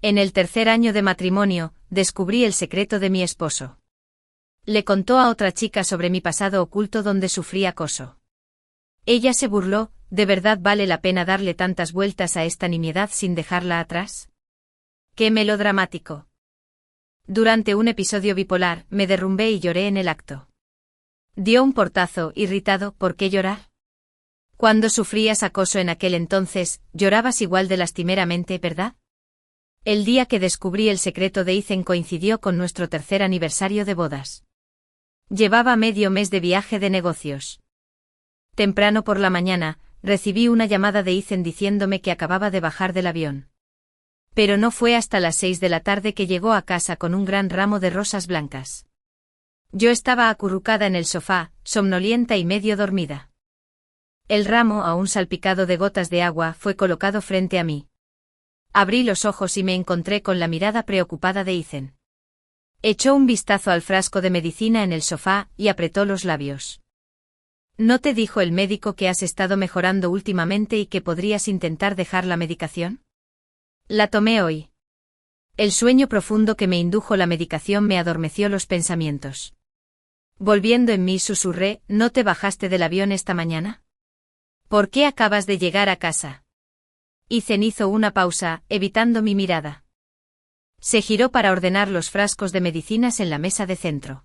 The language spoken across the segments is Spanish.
En el tercer año de matrimonio, descubrí el secreto de mi esposo. Le contó a otra chica sobre mi pasado oculto donde sufrí acoso. Ella se burló. ¿De verdad vale la pena darle tantas vueltas a esta nimiedad sin dejarla atrás? ¡Qué melodramático! Durante un episodio bipolar, me derrumbé y lloré en el acto. Dio un portazo, irritado. ¿Por qué llorar? Cuando sufrías acoso en aquel entonces, llorabas igual de lastimeramente, ¿verdad? El día que descubrí el secreto de Ethan coincidió con nuestro tercer aniversario de bodas. Llevaba medio mes de viaje de negocios. Temprano por la mañana, recibí una llamada de Ethan diciéndome que acababa de bajar del avión. Pero no fue hasta las 6 de la tarde que llegó a casa con un gran ramo de rosas blancas. Yo estaba acurrucada en el sofá, somnolienta y medio dormida. El ramo, aún salpicado de gotas de agua, fue colocado frente a mí. Abrí los ojos y me encontré con la mirada preocupada de Ethan. Echó un vistazo al frasco de medicina en el sofá y apretó los labios. ¿No te dijo el médico que has estado mejorando últimamente y que podrías intentar dejar la medicación? La tomé hoy. El sueño profundo que me indujo la medicación me adormeció los pensamientos. Volviendo en mí susurré, ¿no te bajaste del avión esta mañana? ¿Por qué acabas de llegar a casa? Ethan hizo una pausa, evitando mi mirada. Se giró para ordenar los frascos de medicinas en la mesa de centro.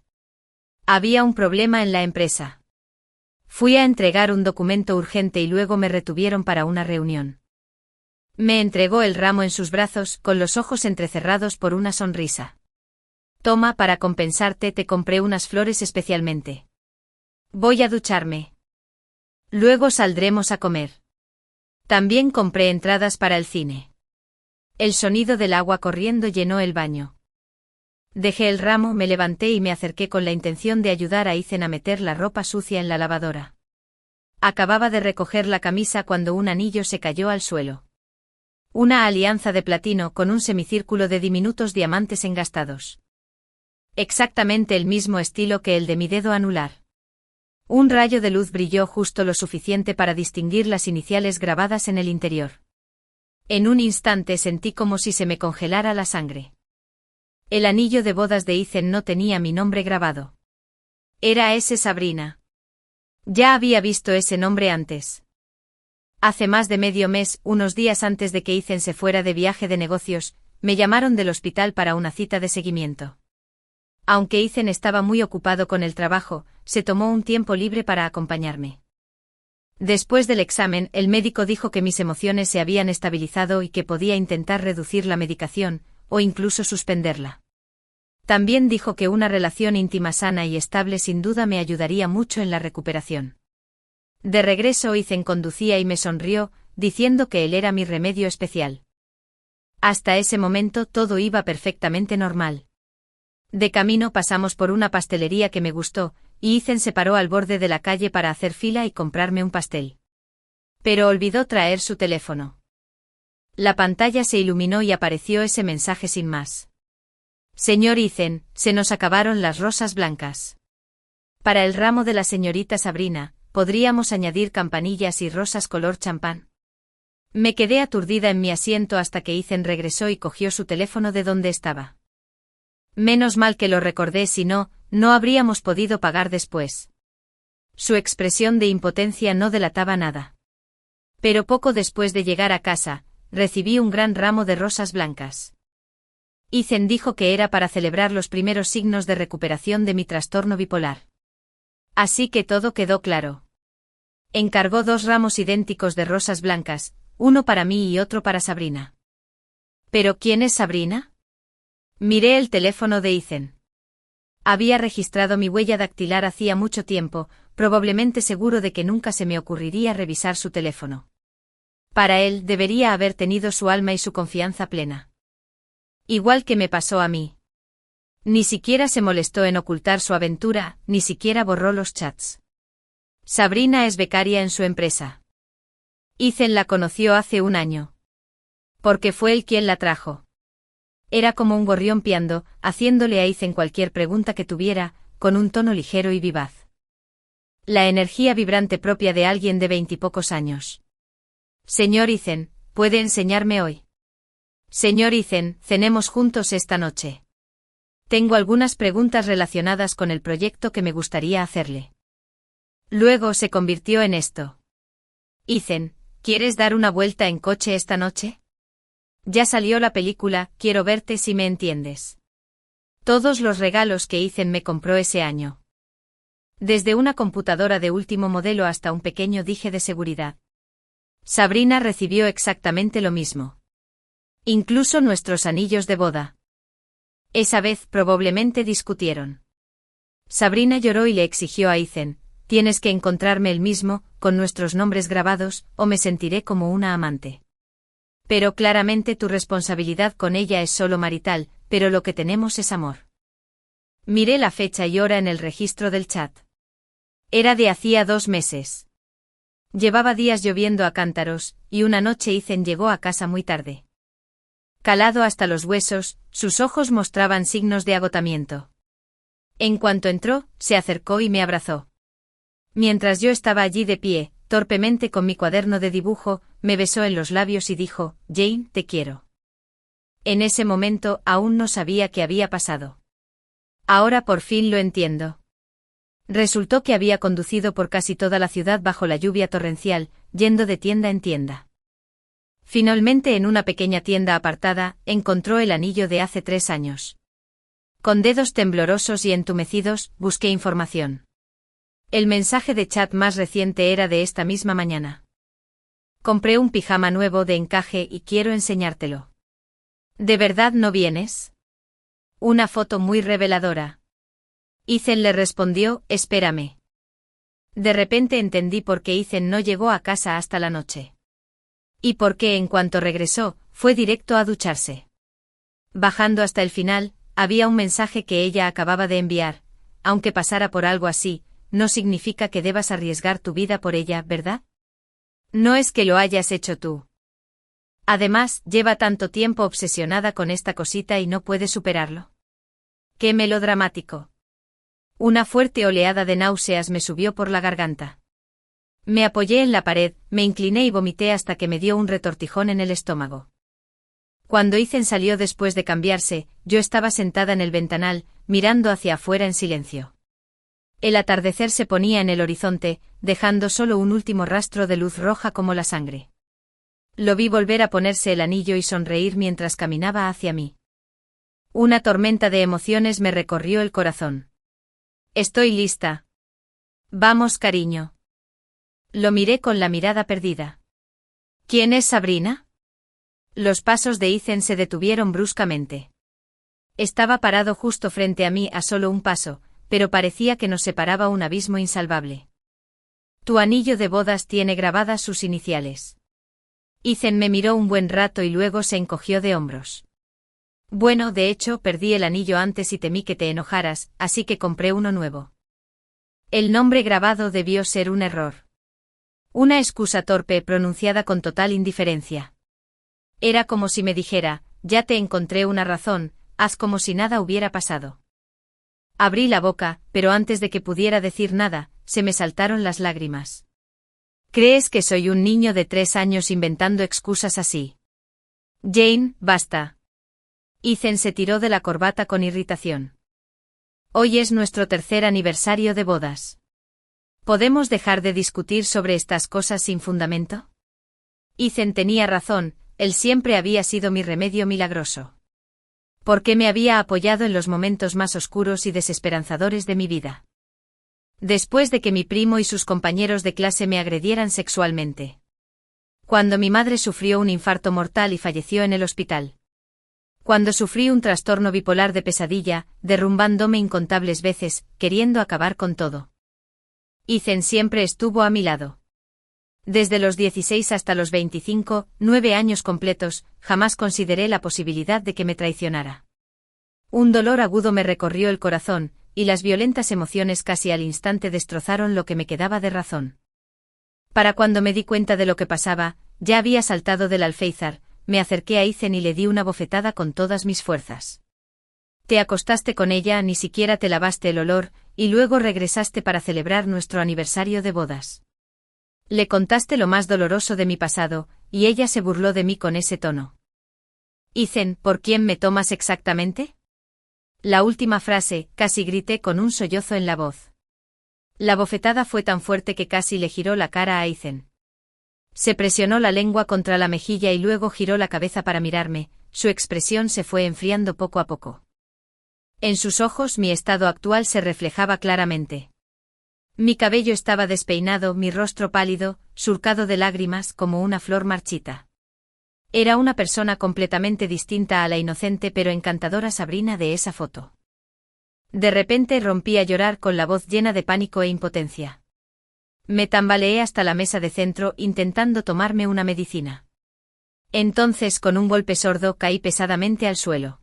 Había un problema en la empresa. Fui a entregar un documento urgente y luego me retuvieron para una reunión. Me entregó el ramo en sus brazos, con los ojos entrecerrados por una sonrisa. Toma, para compensarte te compré unas flores especialmente. Voy a ducharme. Luego saldremos a comer. También compré entradas para el cine. El sonido del agua corriendo llenó el baño. Dejé el ramo, me levanté y me acerqué con la intención de ayudar a Ethan a meter la ropa sucia en la lavadora. Acababa de recoger la camisa cuando un anillo se cayó al suelo. Una alianza de platino con un semicírculo de diminutos diamantes engastados. Exactamente el mismo estilo que el de mi dedo anular. Un rayo de luz brilló justo lo suficiente para distinguir las iniciales grabadas en el interior. En un instante sentí como si se me congelara la sangre. El anillo de bodas de Ethan no tenía mi nombre grabado. Era ese Sabrina. Ya había visto ese nombre antes. Hace más de medio mes, unos días antes de que Ethan se fuera de viaje de negocios, me llamaron del hospital para una cita de seguimiento. Aunque Ethan estaba muy ocupado con el trabajo, se tomó un tiempo libre para acompañarme. Después del examen, el médico dijo que mis emociones se habían estabilizado y que podía intentar reducir la medicación, o incluso suspenderla. También dijo que una relación íntima sana y estable sin duda me ayudaría mucho en la recuperación. De regreso Ethan conducía y me sonrió, diciendo que él era mi remedio especial. Hasta ese momento todo iba perfectamente normal. De camino pasamos por una pastelería que me gustó, y Ethan se paró al borde de la calle para hacer fila y comprarme un pastel. Pero olvidó traer su teléfono. La pantalla se iluminó y apareció ese mensaje sin más. Señor Ethan, se nos acabaron las rosas blancas. Para el ramo de la señorita Sabrina, ¿podríamos añadir campanillas y rosas color champán? Me quedé aturdida en mi asiento hasta que Ethan regresó y cogió su teléfono de donde estaba. Menos mal que lo recordé, si no, no habríamos podido pagar después. Su expresión de impotencia no delataba nada. Pero poco después de llegar a casa, recibí un gran ramo de rosas blancas. Ethan dijo que era para celebrar los primeros signos de recuperación de mi trastorno bipolar. Así que todo quedó claro. Encargó 2 ramos idénticos de rosas blancas, uno para mí y otro para Sabrina. ¿Pero quién es Sabrina? Miré el teléfono de Ethan. Había registrado mi huella dactilar hacía mucho tiempo, probablemente seguro de que nunca se me ocurriría revisar su teléfono. Para él debería haber tenido su alma y su confianza plena. Igual que me pasó a mí. Ni siquiera se molestó en ocultar su aventura, ni siquiera borró los chats. Sabrina es becaria en su empresa. Ethan la conoció hace un año. Porque fue él quien la trajo. Era como un gorrión piando, haciéndole a Ethan cualquier pregunta que tuviera, con un tono ligero y vivaz. La energía vibrante propia de alguien de 20 y pocos años. Señor Ethan, ¿puede enseñarme hoy? Señor Ethan, cenemos juntos esta noche. Tengo algunas preguntas relacionadas con el proyecto que me gustaría hacerle. Luego se convirtió en esto. Ethan, ¿quieres dar una vuelta en coche esta noche? Ya salió la película, quiero verte si me entiendes. Todos los regalos que Ethan me compró ese año. Desde una computadora de último modelo hasta un pequeño dije de seguridad. Sabrina recibió exactamente lo mismo. Incluso nuestros anillos de boda. Esa vez probablemente discutieron. Sabrina lloró y le exigió a Ethan, tienes que encontrarme el mismo, con nuestros nombres grabados, o me sentiré como una amante. Pero claramente tu responsabilidad con ella es solo marital, pero lo que tenemos es amor. Miré la fecha y hora en el registro del chat. Era de hacía 2 meses. Llevaba días lloviendo a cántaros, y una noche Ethan llegó a casa muy tarde. Calado hasta los huesos, sus ojos mostraban signos de agotamiento. En cuanto entró, se acercó y me abrazó. Mientras yo estaba allí de pie, torpemente con mi cuaderno de dibujo, me besó en los labios y dijo, Jane, te quiero. En ese momento aún no sabía qué había pasado. Ahora por fin lo entiendo. Resultó que había conducido por casi toda la ciudad bajo la lluvia torrencial, yendo de tienda en tienda. Finalmente en una pequeña tienda apartada, encontró el anillo de hace 3 años. Con dedos temblorosos y entumecidos, busqué información. El mensaje de chat más reciente era de esta misma mañana. Compré un pijama nuevo de encaje y quiero enseñártelo. ¿De verdad no vienes? Una foto muy reveladora. Ethan le respondió, espérame. De repente entendí por qué Ethan no llegó a casa hasta la noche. Y por qué en cuanto regresó, fue directo a ducharse. Bajando hasta el final, había un mensaje que ella acababa de enviar, aunque pasara por algo así, no significa que debas arriesgar tu vida por ella, ¿verdad? No es que lo hayas hecho tú. Además, lleva tanto tiempo obsesionada con esta cosita y no puede superarlo. ¡Qué melodramático! Una fuerte oleada de náuseas me subió por la garganta. Me apoyé en la pared, me incliné y vomité hasta que me dio un retortijón en el estómago. Cuando Ethan salió después de cambiarse, yo estaba sentada en el ventanal, mirando hacia afuera en silencio. El atardecer se ponía en el horizonte, dejando solo un último rastro de luz roja como la sangre. Lo vi volver a ponerse el anillo y sonreír mientras caminaba hacia mí. Una tormenta de emociones me recorrió el corazón. Estoy lista. Vamos, cariño. Lo miré con la mirada perdida. ¿Quién es Sabrina? Los pasos de Ethan se detuvieron bruscamente. Estaba parado justo frente a mí a solo un paso, pero parecía que nos separaba un abismo insalvable. Tu anillo de bodas tiene grabadas sus iniciales. Ethan me miró un buen rato y luego se encogió de hombros. Bueno, de hecho, perdí el anillo antes y temí que te enojaras, así que compré uno nuevo. El nombre grabado debió ser un error. Una excusa torpe pronunciada con total indiferencia. Era como si me dijera, ya te encontré una razón, haz como si nada hubiera pasado. Abrí la boca, pero antes de que pudiera decir nada, se me saltaron las lágrimas. ¿Crees que soy un niño de 3 años inventando excusas así? Jane, basta. Ethan se tiró de la corbata con irritación. Hoy es nuestro 3er aniversario de bodas. ¿Podemos dejar de discutir sobre estas cosas sin fundamento? Ethan tenía razón, él siempre había sido mi remedio milagroso. Porque me había apoyado en los momentos más oscuros y desesperanzadores de mi vida. Después de que mi primo y sus compañeros de clase me agredieran sexualmente. Cuando mi madre sufrió un infarto mortal y falleció en el hospital. Cuando sufrí un trastorno bipolar de pesadilla, derrumbándome incontables veces, queriendo acabar con todo. Ethan siempre estuvo a mi lado. Desde los 16 hasta los 25, 9 años completos, jamás consideré la posibilidad de que me traicionara. Un dolor agudo me recorrió el corazón, y las violentas emociones casi al instante destrozaron lo que me quedaba de razón. Para cuando me di cuenta de lo que pasaba, ya había saltado del alféizar, me acerqué a Ethan y le di una bofetada con todas mis fuerzas. Te acostaste con ella, ni siquiera te lavaste el olor, y luego regresaste para celebrar nuestro aniversario de bodas. Le contaste lo más doloroso de mi pasado, y ella se burló de mí con ese tono. Ethan, ¿por quién me tomas exactamente? La última frase, casi grité con un sollozo en la voz. La bofetada fue tan fuerte que casi le giró la cara a Ethan. Se presionó la lengua contra la mejilla y luego giró la cabeza para mirarme, su expresión se fue enfriando poco a poco. En sus ojos mi estado actual se reflejaba claramente. Mi cabello estaba despeinado, mi rostro pálido, surcado de lágrimas como una flor marchita. Era una persona completamente distinta a la inocente pero encantadora Sabrina de esa foto. De repente rompí a llorar con la voz llena de pánico e impotencia. Me tambaleé hasta la mesa de centro intentando tomarme una medicina. Entonces con un golpe sordo caí pesadamente al suelo.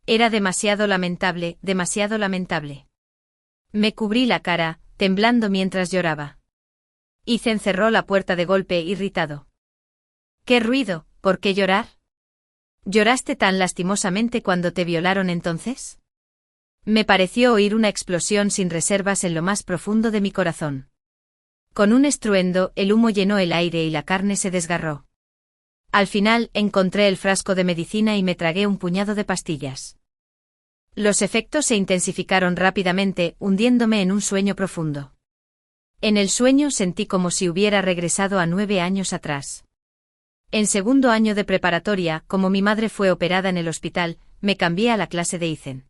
Era demasiado lamentable, demasiado lamentable. Me cubrí la cara, temblando mientras lloraba. Ethan cerró la puerta de golpe, irritado. ¿Qué ruido? ¿Por qué llorar? ¿Lloraste tan lastimosamente cuando te violaron entonces? Me pareció oír una explosión sin reservas en lo más profundo de mi corazón. Con un estruendo, el humo llenó el aire y la carne se desgarró. Al final, encontré el frasco de medicina y me tragué un puñado de pastillas. Los efectos se intensificaron rápidamente, hundiéndome en un sueño profundo. En el sueño sentí como si hubiera regresado a 9 años atrás. En segundo año de preparatoria, como mi madre fue operada en el hospital, me cambié a la clase de Ethan.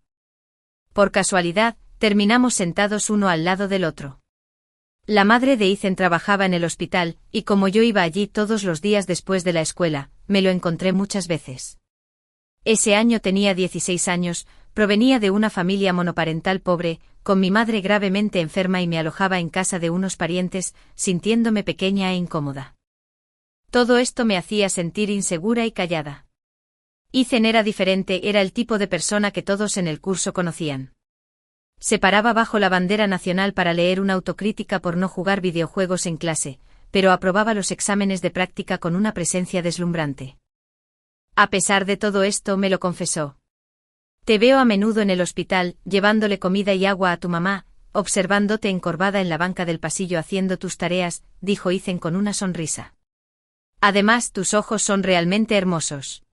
Por casualidad, terminamos sentados uno al lado del otro. La madre de Ethan trabajaba en el hospital, y como yo iba allí todos los días después de la escuela, me lo encontré muchas veces. Ese año tenía 16 años, provenía de una familia monoparental pobre, con mi madre gravemente enferma y me alojaba en casa de unos parientes, sintiéndome pequeña e incómoda. Todo esto me hacía sentir insegura y callada. Ethan era diferente, era el tipo de persona que todos en el curso conocían. Se paraba bajo la bandera nacional para leer una autocrítica por no jugar videojuegos en clase, pero aprobaba los exámenes de práctica con una presencia deslumbrante. A pesar de todo esto, me lo confesó. Te veo a menudo en el hospital, llevándole comida y agua a tu mamá, observándote encorvada en la banca del pasillo haciendo tus tareas, dijo Ethan con una sonrisa. Además, tus ojos son realmente hermosos.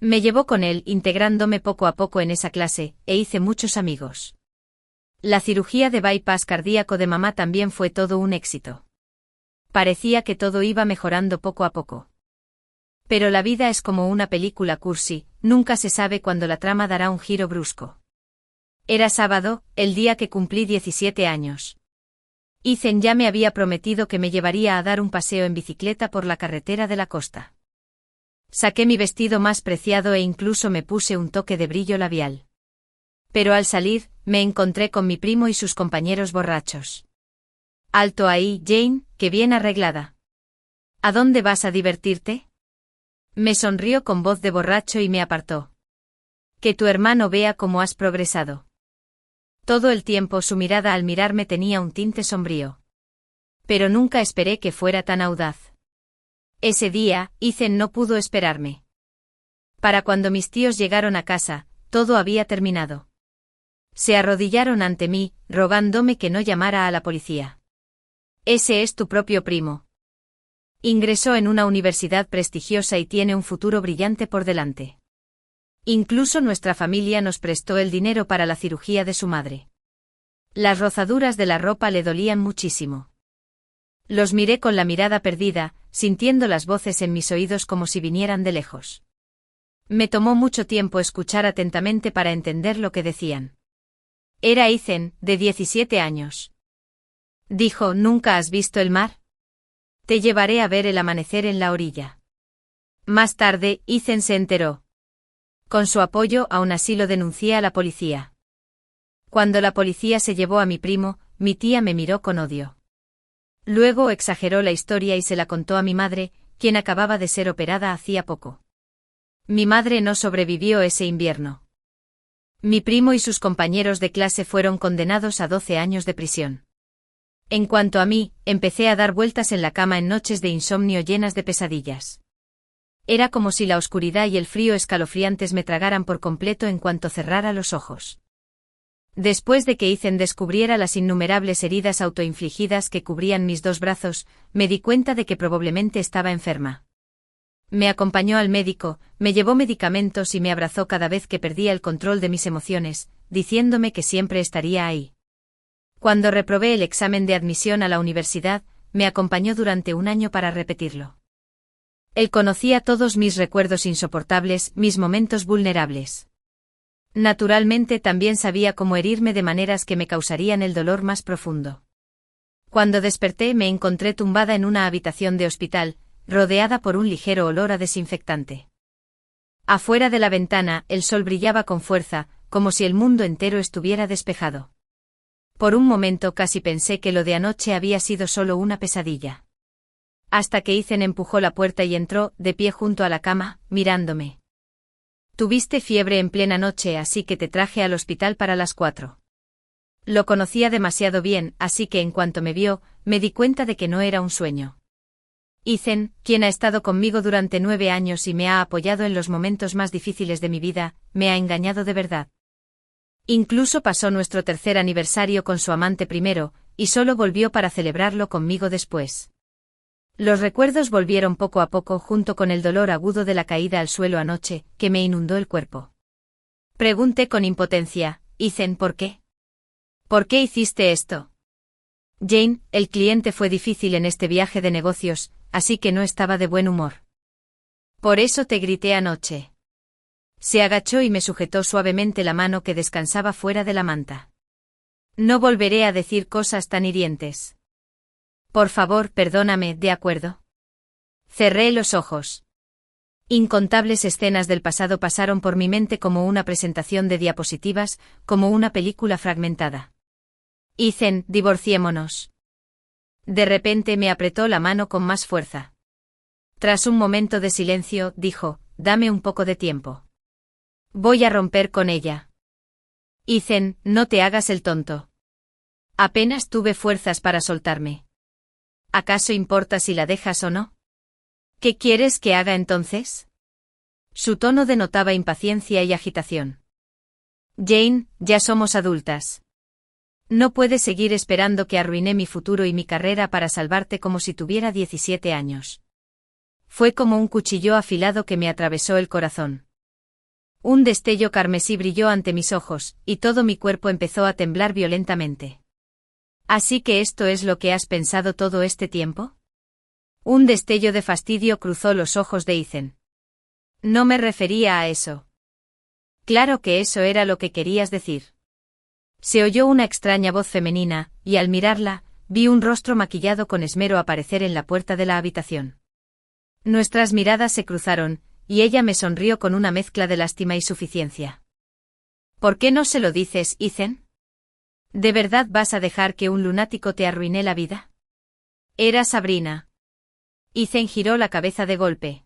Me llevó con él, integrándome poco a poco en esa clase, e hice muchos amigos. La cirugía de bypass cardíaco de mamá también fue todo un éxito. Parecía que todo iba mejorando poco a poco. Pero la vida es como una película cursi, nunca se sabe cuándo la trama dará un giro brusco. Era sábado, el día que cumplí 17 años. Ethan ya me había prometido que me llevaría a dar un paseo en bicicleta por la carretera de la costa. Saqué mi vestido más preciado e incluso me puse un toque de brillo labial. Pero al salir, me encontré con mi primo y sus compañeros borrachos. Alto ahí, Jane, qué bien arreglada. ¿A dónde vas a divertirte? Me sonrió con voz de borracho y me apartó. Que tu hermano vea cómo has progresado. Todo el tiempo su mirada al mirarme tenía un tinte sombrío. Pero nunca esperé que fuera tan audaz. Ese día, Ethan no pudo esperarme. Para cuando mis tíos llegaron a casa, todo había terminado. Se arrodillaron ante mí, rogándome que no llamara a la policía. Ese es tu propio primo. Ingresó en una universidad prestigiosa y tiene un futuro brillante por delante. Incluso nuestra familia nos prestó el dinero para la cirugía de su madre. Las rozaduras de la ropa le dolían muchísimo. Los miré con la mirada perdida, sintiendo las voces en mis oídos como si vinieran de lejos. Me tomó mucho tiempo escuchar atentamente para entender lo que decían. Era Ethan, de 17 años. Dijo, ¿nunca has visto el mar? Te llevaré a ver el amanecer en la orilla. Más tarde, Ethan se enteró. Con su apoyo, aún así lo denuncié a la policía. Cuando la policía se llevó a mi primo, mi tía me miró con odio. Luego exageró la historia y se la contó a mi madre, quien acababa de ser operada hacía poco. Mi madre no sobrevivió ese invierno. Mi primo y sus compañeros de clase fueron condenados a 12 años de prisión. En cuanto a mí, empecé a dar vueltas en la cama en noches de insomnio llenas de pesadillas. Era como si la oscuridad y el frío escalofriantes me tragaran por completo en cuanto cerrara los ojos. Después de que Ethan descubriera las innumerables heridas autoinfligidas que cubrían mis 2 brazos, me di cuenta de que probablemente estaba enferma. Me acompañó al médico, me llevó medicamentos y me abrazó cada vez que perdía el control de mis emociones, diciéndome que siempre estaría ahí. Cuando reprobé el examen de admisión a la universidad, me acompañó durante un año para repetirlo. Él conocía todos mis recuerdos insoportables, mis momentos vulnerables. Naturalmente también sabía cómo herirme de maneras que me causarían el dolor más profundo. Cuando desperté me encontré tumbada en una habitación de hospital, rodeada por un ligero olor a desinfectante. Afuera de la ventana, el sol brillaba con fuerza, como si el mundo entero estuviera despejado. Por un momento casi pensé que lo de anoche había sido solo una pesadilla. Hasta que Ethan empujó la puerta y entró, de pie junto a la cama, mirándome. Tuviste fiebre en plena noche, así que te traje al hospital para las 4. Lo conocía demasiado bien, así que en cuanto me vio, me di cuenta de que no era un sueño. Ethan, quien ha estado conmigo durante 9 años y me ha apoyado en los momentos más difíciles de mi vida, me ha engañado de verdad. Incluso pasó nuestro 3er aniversario con su amante primero, y solo volvió para celebrarlo conmigo después. Los recuerdos volvieron poco a poco junto con el dolor agudo de la caída al suelo anoche, que me inundó el cuerpo. Pregunté con impotencia, Ethan, ¿por qué? ¿Por qué hiciste esto? Jane, el cliente fue difícil en este viaje de negocios, así que no estaba de buen humor. Por eso te grité anoche. Se agachó y me sujetó suavemente la mano que descansaba fuera de la manta. No volveré a decir cosas tan hirientes. Por favor, perdóname, ¿de acuerdo? Cerré los ojos. Incontables escenas del pasado pasaron por mi mente como una presentación de diapositivas, como una película fragmentada. Ethan, divorciémonos. De repente me apretó la mano con más fuerza. Tras un momento de silencio, dijo, dame un poco de tiempo. Voy a romper con ella. Ethan, no te hagas el tonto. Apenas tuve fuerzas para soltarme. ¿Acaso importa si la dejas o no? ¿Qué quieres que haga entonces? Su tono denotaba impaciencia y agitación. Jane, ya somos adultas. No puedes seguir esperando que arruiné mi futuro y mi carrera para salvarte como si tuviera 17 años. Fue como un cuchillo afilado que me atravesó el corazón. Un destello carmesí brilló ante mis ojos, y todo mi cuerpo empezó a temblar violentamente. ¿Así que esto es lo que has pensado todo este tiempo? Un destello de fastidio cruzó los ojos de Ethan. No me refería a eso. Claro que eso era lo que querías decir. Se oyó una extraña voz femenina, y al mirarla, vi un rostro maquillado con esmero aparecer en la puerta de la habitación. Nuestras miradas se cruzaron, y ella me sonrió con una mezcla de lástima y suficiencia. ¿Por qué no se lo dices, Ethan? ¿De verdad vas a dejar que un lunático te arruine la vida? Era Sabrina. Ethan giró la cabeza de golpe.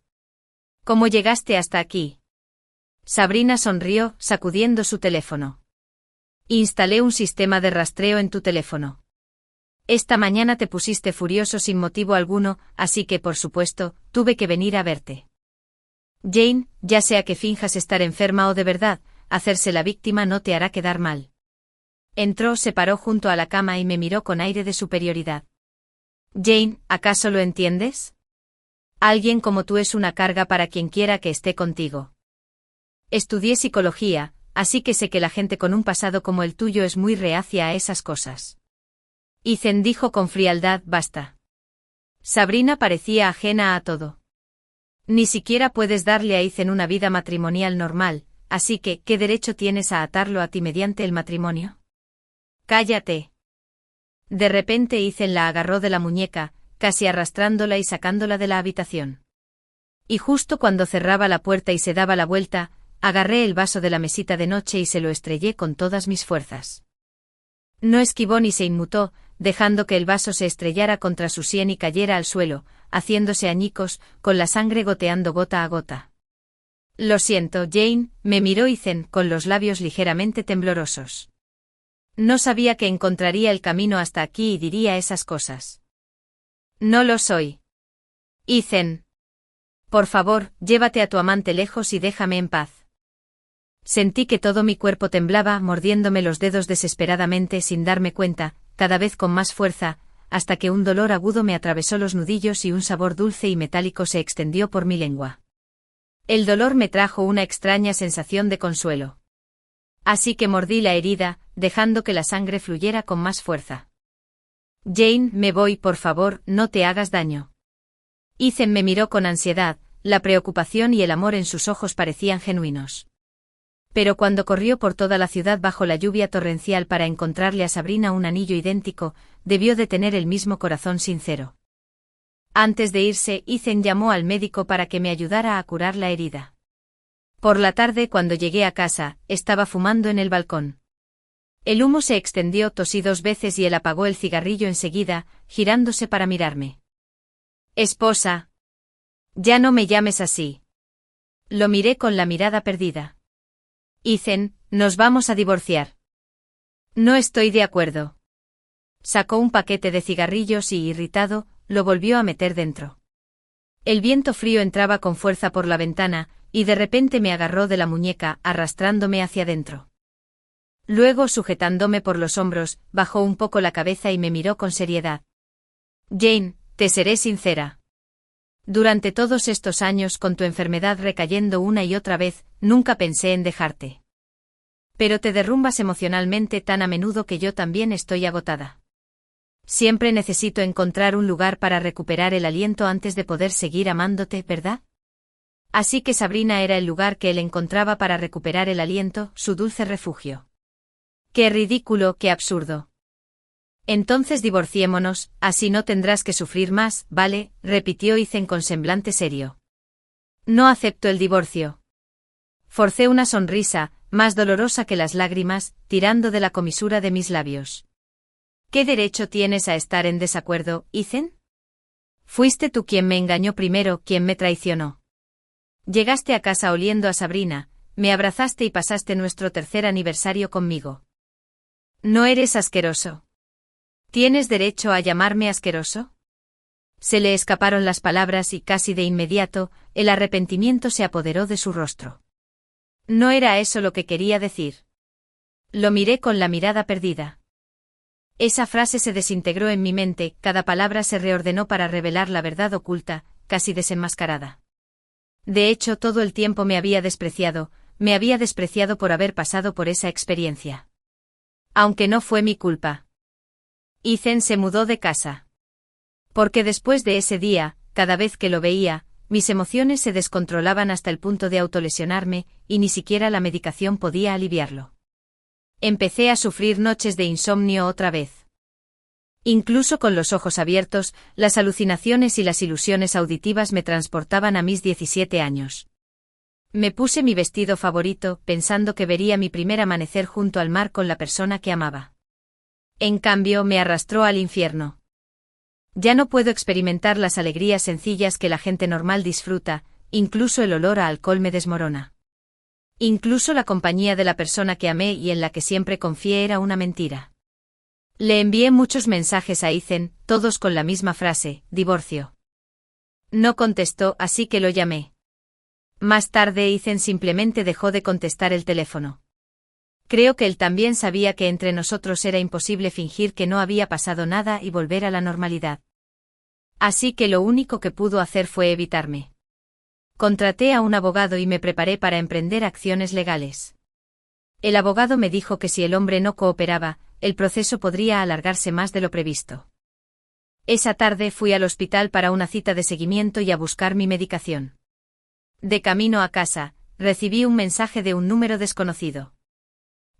¿Cómo llegaste hasta aquí? Sabrina sonrió, sacudiendo su teléfono. Instalé un sistema de rastreo en tu teléfono. Esta mañana te pusiste furioso sin motivo alguno, así que, por supuesto, tuve que venir a verte. Jane, ya sea que finjas estar enferma o de verdad, hacerse la víctima no te hará quedar mal. Entró, se paró junto a la cama y me miró con aire de superioridad. Jane, ¿acaso lo entiendes? Alguien como tú es una carga para quien quiera que esté contigo. Estudié psicología, así que sé que la gente con un pasado como el tuyo es muy reacia a esas cosas. Ethan dijo con frialdad, basta. Sabrina parecía ajena a todo. Ni siquiera puedes darle a Ethan una vida matrimonial normal, así que, ¿qué derecho tienes a atarlo a ti mediante el matrimonio? Cállate. De repente Ethan la agarró de la muñeca, casi arrastrándola y sacándola de la habitación. Y justo cuando cerraba la puerta y se daba la vuelta, agarré el vaso de la mesita de noche y se lo estrellé con todas mis fuerzas. No esquivó ni se inmutó, dejando que el vaso se estrellara contra su sien y cayera al suelo, haciéndose añicos, con la sangre goteando gota a gota. Lo siento, Jane, me miró Ethan con los labios ligeramente temblorosos. No sabía que encontraría el camino hasta aquí y diría esas cosas. No lo soy. Ethan. Por favor, llévate a tu amante lejos y déjame en paz. Sentí que todo mi cuerpo temblaba, mordiéndome los dedos desesperadamente sin darme cuenta, cada vez con más fuerza, hasta que un dolor agudo me atravesó los nudillos y un sabor dulce y metálico se extendió por mi lengua. El dolor me trajo una extraña sensación de consuelo. Así que mordí la herida, dejando que la sangre fluyera con más fuerza. Jane, me voy, por favor, no te hagas daño. Ethan me miró con ansiedad, la preocupación y el amor en sus ojos parecían genuinos. Pero cuando corrió por toda la ciudad bajo la lluvia torrencial para encontrarle a Sabrina un anillo idéntico, debió de tener el mismo corazón sincero. Antes de irse, Ethan llamó al médico para que me ayudara a curar la herida. Por la tarde, cuando llegué a casa, estaba fumando en el balcón. El humo se extendió, tosí 2 veces y él apagó el cigarrillo enseguida, girándose para mirarme. Esposa. Ya no me llames así. Lo miré con la mirada perdida. Ethan, nos vamos a divorciar. No estoy de acuerdo. Sacó un paquete de cigarrillos y, irritado, lo volvió a meter dentro. El viento frío entraba con fuerza por la ventana, y de repente me agarró de la muñeca, arrastrándome hacia dentro. Luego, sujetándome por los hombros, bajó un poco la cabeza y me miró con seriedad. Jane, te seré sincera. Durante todos estos años, con tu enfermedad recayendo una y otra vez, nunca pensé en dejarte. Pero te derrumbas emocionalmente tan a menudo que yo también estoy agotada. Siempre necesito encontrar un lugar para recuperar el aliento antes de poder seguir amándote, ¿verdad? Así que Sabrina era el lugar que él encontraba para recuperar el aliento, su dulce refugio. ¡Qué ridículo, qué absurdo! Entonces divorciémonos, así no tendrás que sufrir más, ¿vale?, repitió Ethan con semblante serio. No acepto el divorcio. Forcé una sonrisa, más dolorosa que las lágrimas, tirando de la comisura de mis labios. ¿Qué derecho tienes a estar en desacuerdo, Ethan? Fuiste tú quien me engañó primero, quien me traicionó. Llegaste a casa oliendo a Sabrina, me abrazaste y pasaste nuestro 3er aniversario conmigo. ¿No eres asqueroso? ¿Tienes derecho a llamarme asqueroso? Se le escaparon las palabras y casi de inmediato, el arrepentimiento se apoderó de su rostro. No era eso lo que quería decir. Lo miré con la mirada perdida. Esa frase se desintegró en mi mente, cada palabra se reordenó para revelar la verdad oculta, casi desenmascarada. De hecho, todo el tiempo me había despreciado por haber pasado por esa experiencia. Aunque no fue mi culpa. Ethan se mudó de casa. Porque después de ese día, cada vez que lo veía, mis emociones se descontrolaban hasta el punto de autolesionarme, y ni siquiera la medicación podía aliviarlo. Empecé a sufrir noches de insomnio otra vez. Incluso con los ojos abiertos, las alucinaciones y las ilusiones auditivas me transportaban a mis 17 años. Me puse mi vestido favorito, pensando que vería mi primer amanecer junto al mar con la persona que amaba. En cambio, me arrastró al infierno. Ya no puedo experimentar las alegrías sencillas que la gente normal disfruta, incluso el olor a alcohol me desmorona. Incluso la compañía de la persona que amé y en la que siempre confié era una mentira. Le envié muchos mensajes a Ethan, todos con la misma frase, divorcio. No contestó, así que lo llamé. Más tarde Ethan simplemente dejó de contestar el teléfono. Creo que él también sabía que entre nosotros era imposible fingir que no había pasado nada y volver a la normalidad. Así que lo único que pudo hacer fue evitarme. Contraté a un abogado y me preparé para emprender acciones legales. El abogado me dijo que si el hombre no cooperaba, el proceso podría alargarse más de lo previsto. Esa tarde fui al hospital para una cita de seguimiento y a buscar mi medicación. De camino a casa, recibí un mensaje de un número desconocido.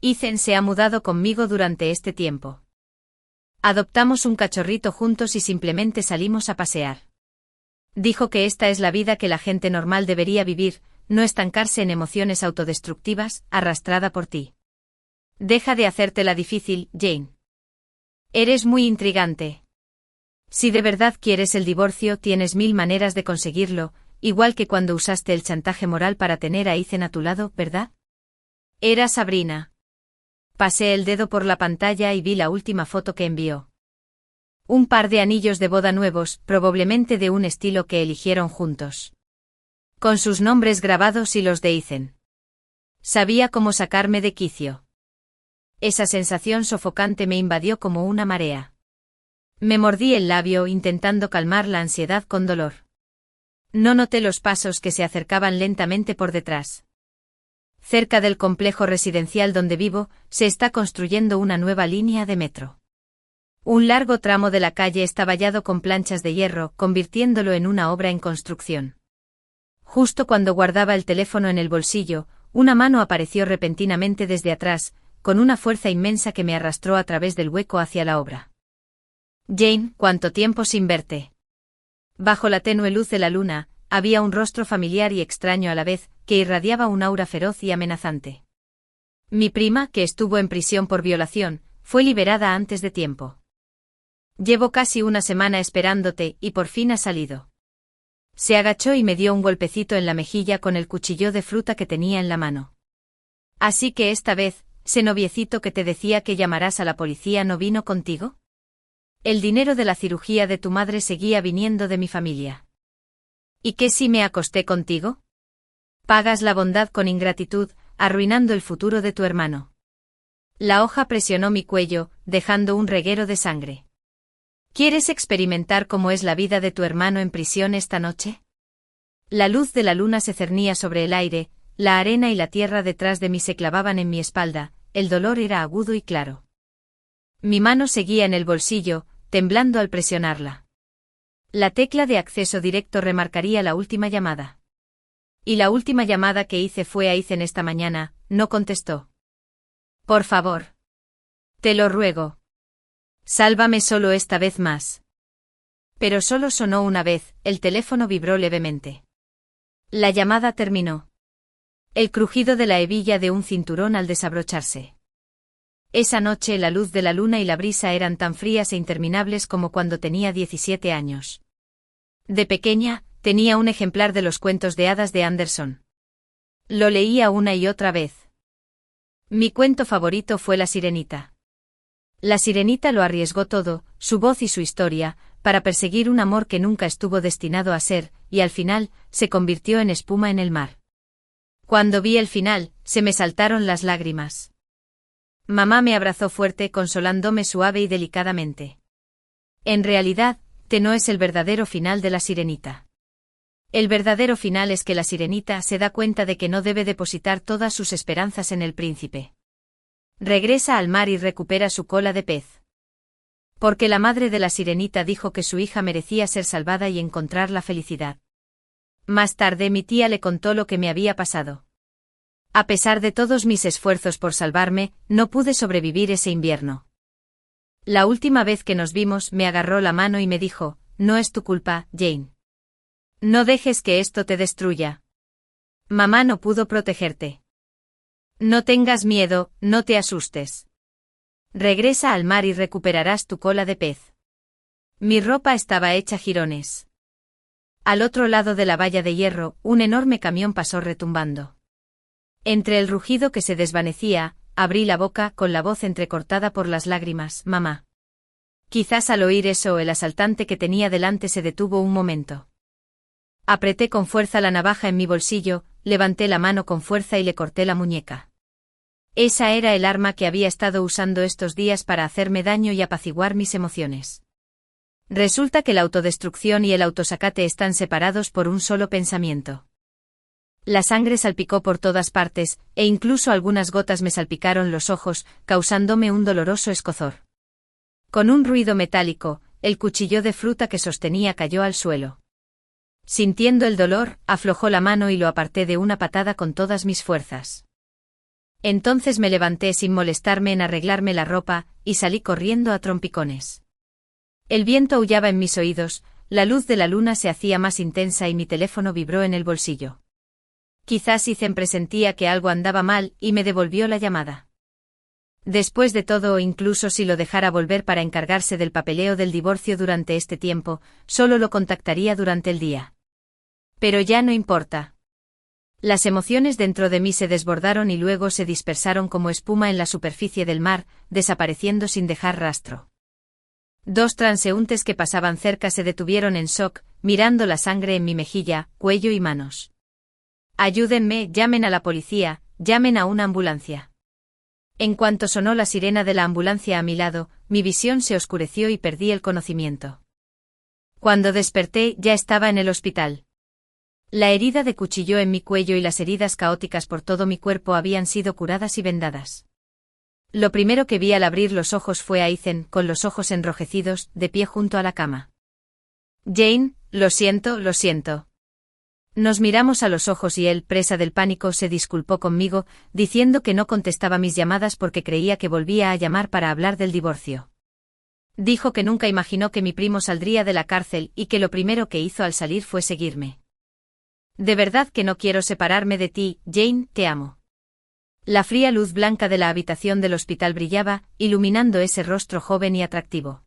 Ethan se ha mudado conmigo durante este tiempo. Adoptamos un cachorrito juntos y simplemente salimos a pasear. Dijo que esta es la vida que la gente normal debería vivir, no estancarse en emociones autodestructivas, arrastrada por ti. Deja de hacértela difícil, Jane. Eres muy intrigante. Si de verdad quieres el divorcio, tienes 1000 maneras de conseguirlo, igual que cuando usaste el chantaje moral para tener a Ethan a tu lado, ¿verdad? Era Sabrina. Pasé el dedo por la pantalla y vi la última foto que envió. Un par de anillos de boda nuevos, probablemente de un estilo que eligieron juntos. Con sus nombres grabados y los de Ethan. Sabía cómo sacarme de quicio. Esa sensación sofocante me invadió como una marea. Me mordí el labio intentando calmar la ansiedad con dolor. No noté los pasos que se acercaban lentamente por detrás. Cerca del complejo residencial donde vivo, se está construyendo una nueva línea de metro. Un largo tramo de la calle está vallado con planchas de hierro, convirtiéndolo en una obra en construcción. Justo cuando guardaba el teléfono en el bolsillo, una mano apareció repentinamente desde atrás, con una fuerza inmensa que me arrastró a través del hueco hacia la obra. Jane, ¿cuánto tiempo sin verte? Bajo la tenue luz de la luna, había un rostro familiar y extraño a la vez, que irradiaba un aura feroz y amenazante. Mi prima, que estuvo en prisión por violación, fue liberada antes de tiempo. Llevo casi una semana esperándote y por fin has salido. Se agachó y me dio un golpecito en la mejilla con el cuchillo de fruta que tenía en la mano. Así que esta vez, ese noviecito que te decía que llamarás a la policía no vino contigo. El dinero de la cirugía de tu madre seguía viniendo de mi familia. ¿Y qué si me acosté contigo? Pagas la bondad con ingratitud, arruinando el futuro de tu hermano. La hoja presionó mi cuello, dejando un reguero de sangre. ¿Quieres experimentar cómo es la vida de tu hermano en prisión esta noche? La luz de la luna se cernía sobre el aire, la arena y la tierra detrás de mí se clavaban en mi espalda, el dolor era agudo y claro. Mi mano seguía en el bolsillo, temblando al presionarla. La tecla de acceso directo remarcaría la última llamada. Y la última llamada que hice fue a Ethan esta mañana, no contestó. Por favor. Te lo ruego. Sálvame solo esta vez más. Pero solo sonó una vez, el teléfono vibró levemente. La llamada terminó. El crujido de la hebilla de un cinturón al desabrocharse. Esa noche la luz de la luna y la brisa eran tan frías e interminables como cuando tenía 17 años. De pequeña, tenía un ejemplar de los cuentos de hadas de Anderson. Lo leía una y otra vez. Mi cuento favorito fue La Sirenita. La Sirenita lo arriesgó todo, su voz y su historia, para perseguir un amor que nunca estuvo destinado a ser, y al final, se convirtió en espuma en el mar. Cuando vi el final, se me saltaron las lágrimas. Mamá me abrazó fuerte consolándome suave y delicadamente. En realidad, no es el verdadero final de La Sirenita. El verdadero final es que la Sirenita se da cuenta de que no debe depositar todas sus esperanzas en el príncipe. Regresa al mar y recupera su cola de pez. Porque la madre de la Sirenita dijo que su hija merecía ser salvada y encontrar la felicidad. Más tarde mi tía le contó lo que me había pasado. A pesar de todos mis esfuerzos por salvarme, no pude sobrevivir ese invierno. La última vez que nos vimos me agarró la mano y me dijo, no es tu culpa, Jane. No dejes que esto te destruya. Mamá no pudo protegerte. No tengas miedo, no te asustes. Regresa al mar y recuperarás tu cola de pez. Mi ropa estaba hecha jirones. Al otro lado de la valla de hierro, un enorme camión pasó retumbando. Entre el rugido que se desvanecía, abrí la boca con la voz entrecortada por las lágrimas, mamá. Quizás al oír eso el asaltante que tenía delante se detuvo un momento. Apreté con fuerza la navaja en mi bolsillo, levanté la mano con fuerza y le corté la muñeca. Esa era el arma que había estado usando estos días para hacerme daño y apaciguar mis emociones. Resulta que la autodestrucción y el autosacate están separados por un solo pensamiento. La sangre salpicó por todas partes, e incluso algunas gotas me salpicaron los ojos, causándome un doloroso escozor. Con un ruido metálico, el cuchillo de fruta que sostenía cayó al suelo. Sintiendo el dolor, aflojó la mano y lo aparté de una patada con todas mis fuerzas. Entonces me levanté sin molestarme en arreglarme la ropa, y salí corriendo a trompicones. El viento aullaba en mis oídos, la luz de la luna se hacía más intensa y mi teléfono vibró en el bolsillo. Quizás Ethan presentía que algo andaba mal y me devolvió la llamada. Después de todo, incluso si lo dejara volver para encargarse del papeleo del divorcio durante este tiempo, solo lo contactaría durante el día. Pero ya no importa. Las emociones dentro de mí se desbordaron y luego se dispersaron como espuma en la superficie del mar, desapareciendo sin dejar rastro. Dos transeúntes que pasaban cerca se detuvieron en shock, mirando la sangre en mi mejilla, cuello y manos. Ayúdenme, llamen a la policía, llamen a una ambulancia. En cuanto sonó la sirena de la ambulancia a mi lado, mi visión se oscureció y perdí el conocimiento. Cuando desperté, ya estaba en el hospital. La herida de cuchillo en mi cuello y las heridas caóticas por todo mi cuerpo habían sido curadas y vendadas. Lo primero que vi al abrir los ojos fue a Ethan, con los ojos enrojecidos, de pie junto a la cama. Jane, lo siento, lo siento. Nos miramos a los ojos y él, presa del pánico, se disculpó conmigo, diciendo que no contestaba mis llamadas porque creía que volvía a llamar para hablar del divorcio. Dijo que nunca imaginó que mi primo saldría de la cárcel y que lo primero que hizo al salir fue seguirme. De verdad que no quiero separarme de ti, Jane, te amo. La fría luz blanca de la habitación del hospital brillaba, iluminando ese rostro joven y atractivo.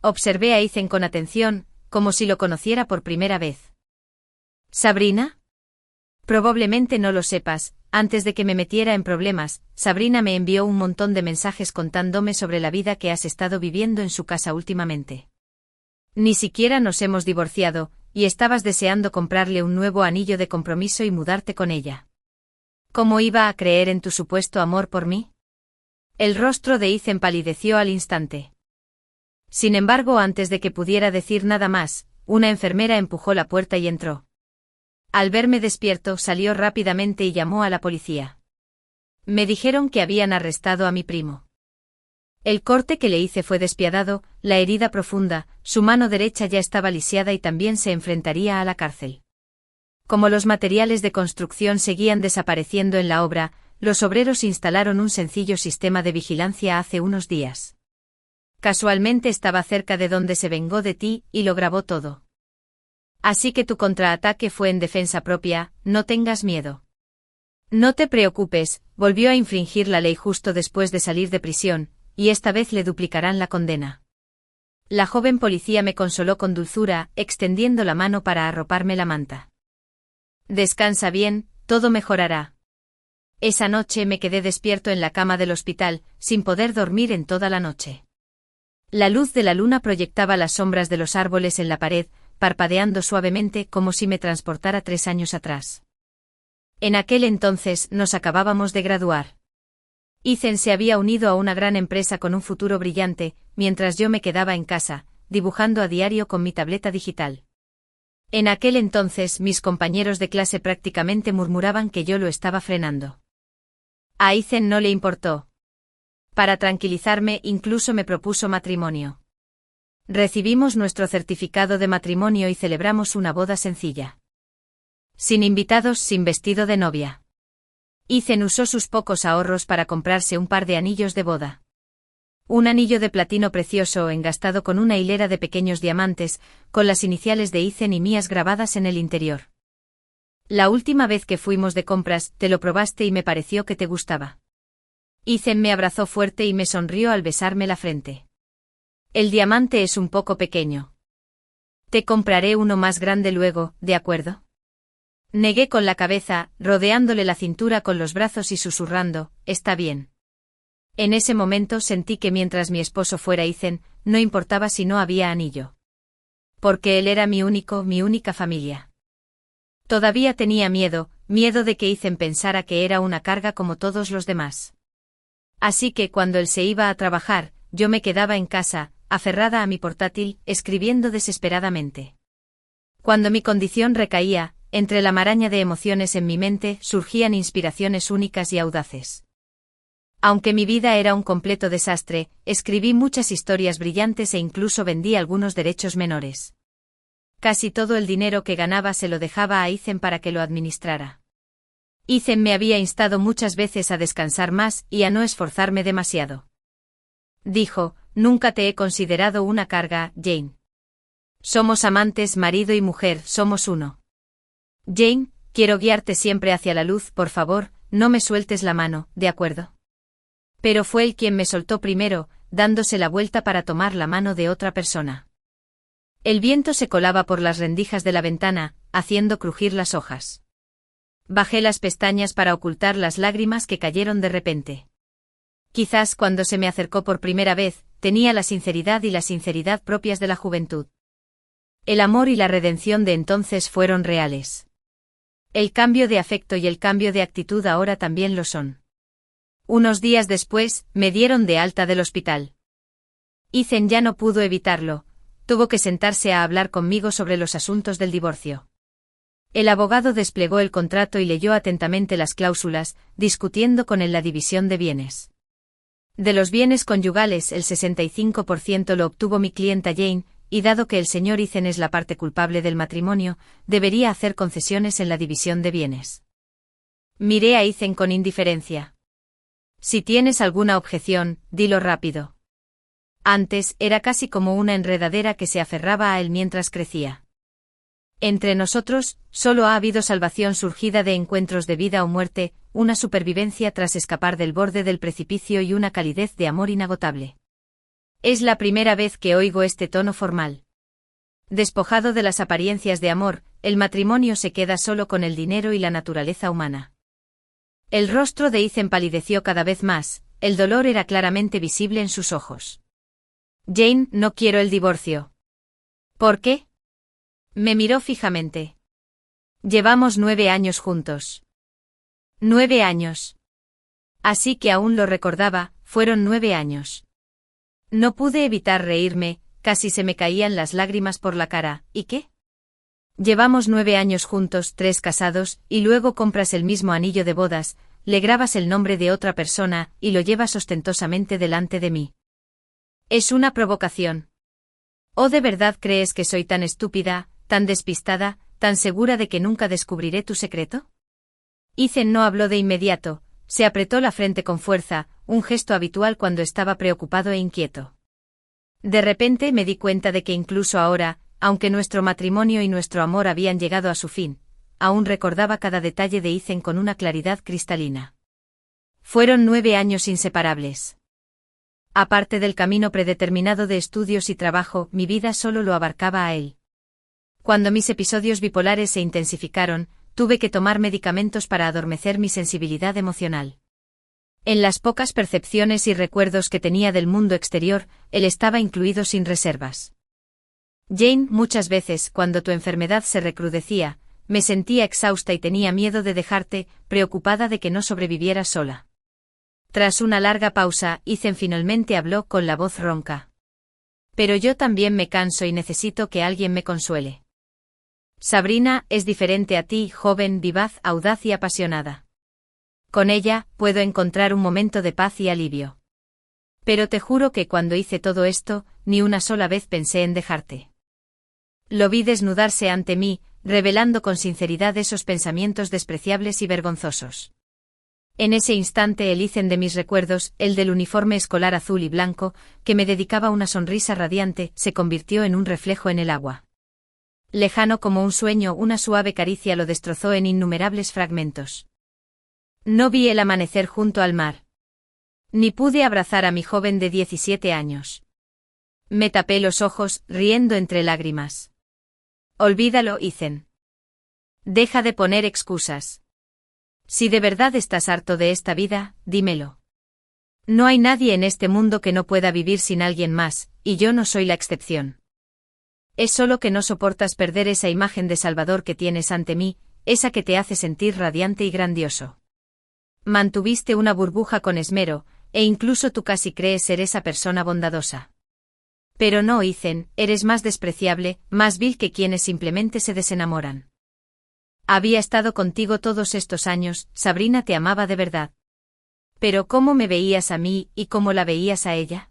Observé a Ethan con atención, como si lo conociera por primera vez. ¿Sabrina? Probablemente no lo sepas, antes de que me metiera en problemas, Sabrina me envió un montón de mensajes contándome sobre la vida que has estado viviendo en su casa últimamente. Ni siquiera nos hemos divorciado, y estabas deseando comprarle un nuevo anillo de compromiso y mudarte con ella. ¿Cómo iba a creer en tu supuesto amor por mí? El rostro de Ethan palideció al instante. Sin embargo, antes de que pudiera decir nada más, una enfermera empujó la puerta y entró. Al verme despierto, salió rápidamente y llamó a la policía. Me dijeron que habían arrestado a mi primo. El corte que le hice fue despiadado, la herida profunda, su mano derecha ya estaba lisiada y también se enfrentaría a la cárcel. Como los materiales de construcción seguían desapareciendo en la obra, los obreros instalaron un sencillo sistema de vigilancia hace unos días. Casualmente estaba cerca de donde se vengó de ti y lo grabó todo. Así que tu contraataque fue en defensa propia, no tengas miedo. No te preocupes, volvió a infringir la ley justo después de salir de prisión, y esta vez le duplicarán la condena. La joven policía me consoló con dulzura, extendiendo la mano para arroparme la manta. Descansa bien, todo mejorará. Esa noche me quedé despierto en la cama del hospital, sin poder dormir en toda la noche. La luz de la luna proyectaba las sombras de los árboles en la pared, parpadeando suavemente como si me transportara 3 años atrás. En aquel entonces nos acabábamos de graduar. Ethan se había unido a una gran empresa con un futuro brillante, mientras yo me quedaba en casa, dibujando a diario con mi tableta digital. En aquel entonces mis compañeros de clase prácticamente murmuraban que yo lo estaba frenando. A Ethan no le importó. Para tranquilizarme, incluso me propuso matrimonio. Recibimos nuestro certificado de matrimonio y celebramos una boda sencilla. Sin invitados, sin vestido de novia. Ethan usó sus pocos ahorros para comprarse un par de anillos de boda. Un anillo de platino precioso engastado con una hilera de pequeños diamantes, con las iniciales de Ethan y mías grabadas en el interior. La última vez que fuimos de compras, te lo probaste y me pareció que te gustaba. Ethan me abrazó fuerte y me sonrió al besarme la frente. El diamante es un poco pequeño. Te compraré uno más grande luego, ¿de acuerdo? Negué con la cabeza, rodeándole la cintura con los brazos y susurrando, está bien. En ese momento sentí que mientras mi esposo fuera Ethan, no importaba si no había anillo. Porque él era mi única familia. Todavía tenía miedo de que Ethan pensara que era una carga como todos los demás. Así que cuando él se iba a trabajar, yo me quedaba en casa, aferrada a mi portátil, escribiendo desesperadamente. Cuando mi condición recaía, entre la maraña de emociones en mi mente, surgían inspiraciones únicas y audaces. Aunque mi vida era un completo desastre, escribí muchas historias brillantes e incluso vendí algunos derechos menores. Casi todo el dinero que ganaba se lo dejaba a Ethan para que lo administrara. Ethan me había instado muchas veces a descansar más y a no esforzarme demasiado. Dijo, nunca te he considerado una carga, Jane. Somos amantes, marido y mujer, somos uno. Jane, quiero guiarte siempre hacia la luz, por favor, no me sueltes la mano, ¿de acuerdo? Pero fue él quien me soltó primero, dándose la vuelta para tomar la mano de otra persona. El viento se colaba por las rendijas de la ventana, haciendo crujir las hojas. Bajé las pestañas para ocultar las lágrimas que cayeron de repente. Quizás cuando se me acercó por primera vez, tenía la sinceridad propias de la juventud. El amor y la redención de entonces fueron reales. El cambio de afecto y el cambio de actitud ahora también lo son. Unos días después, me dieron de alta del hospital. Ethan ya no pudo evitarlo, tuvo que sentarse a hablar conmigo sobre los asuntos del divorcio. El abogado desplegó el contrato y leyó atentamente las cláusulas, discutiendo con él la división de bienes. De los bienes conyugales, el 65% lo obtuvo mi clienta Jane, y dado que el señor Ethan es la parte culpable del matrimonio, debería hacer concesiones en la división de bienes. Miré a Ethan con indiferencia. Si tienes alguna objeción, dilo rápido. Antes, era casi como una enredadera que se aferraba a él mientras crecía. Entre nosotros, solo ha habido salvación surgida de encuentros de vida o muerte, una supervivencia tras escapar del borde del precipicio y una calidez de amor inagotable. Es la primera vez que oigo este tono formal. Despojado de las apariencias de amor, el matrimonio se queda solo con el dinero y la naturaleza humana. El rostro de Ethan palideció cada vez más, el dolor era claramente visible en sus ojos. Jane, no quiero el divorcio. ¿Por qué? Me miró fijamente. Llevamos 9 años juntos. 9 años. Así que aún lo recordaba, fueron 9 años. No pude evitar reírme, casi se me caían las lágrimas por la cara. ¿Y qué? Llevamos 9 años juntos, 3 casados, y luego compras el mismo anillo de bodas, le grabas el nombre de otra persona, y lo llevas ostentosamente delante de mí. Es una provocación. ¿O de verdad crees que soy tan estúpida, tan despistada, tan segura de que nunca descubriré tu secreto? Ethan no habló de inmediato, se apretó la frente con fuerza, un gesto habitual cuando estaba preocupado e inquieto. De repente me di cuenta de que incluso ahora, aunque nuestro matrimonio y nuestro amor habían llegado a su fin, aún recordaba cada detalle de Ethan con una claridad cristalina. Fueron 9 años inseparables. Aparte del camino predeterminado de estudios y trabajo, mi vida solo lo abarcaba a él. Cuando mis episodios bipolares se intensificaron, tuve que tomar medicamentos para adormecer mi sensibilidad emocional. En las pocas percepciones y recuerdos que tenía del mundo exterior, él estaba incluido sin reservas. Jane, muchas veces, cuando tu enfermedad se recrudecía, me sentía exhausta y tenía miedo de dejarte, preocupada de que no sobrevivieras sola. Tras una larga pausa, Ethan finalmente habló con la voz ronca. Pero yo también me canso y necesito que alguien me consuele. Sabrina es diferente a ti, joven, vivaz, audaz y apasionada. Con ella, puedo encontrar un momento de paz y alivio. Pero te juro que cuando hice todo esto, ni una sola vez pensé en dejarte. Lo vi desnudarse ante mí, revelando con sinceridad esos pensamientos despreciables y vergonzosos. En ese instante el Ethan de mis recuerdos, el del uniforme escolar azul y blanco, que me dedicaba una sonrisa radiante, se convirtió en un reflejo en el agua. Lejano como un sueño, una suave caricia lo destrozó en innumerables fragmentos. No vi el amanecer junto al mar. Ni pude abrazar a mi joven de 17 años. Me tapé los ojos, riendo entre lágrimas. Olvídalo, Ethan. Deja de poner excusas. Si de verdad estás harto de esta vida, dímelo. No hay nadie en este mundo que no pueda vivir sin alguien más, y yo no soy la excepción. Es solo que no soportas perder esa imagen de Salvador que tienes ante mí, esa que te hace sentir radiante y grandioso. Mantuviste una burbuja con esmero, e incluso tú casi crees ser esa persona bondadosa. Pero no, Ethan, eres más despreciable, más vil que quienes simplemente se desenamoran. Había estado contigo todos estos años, Sabrina te amaba de verdad. Pero ¿cómo me veías a mí y cómo la veías a ella?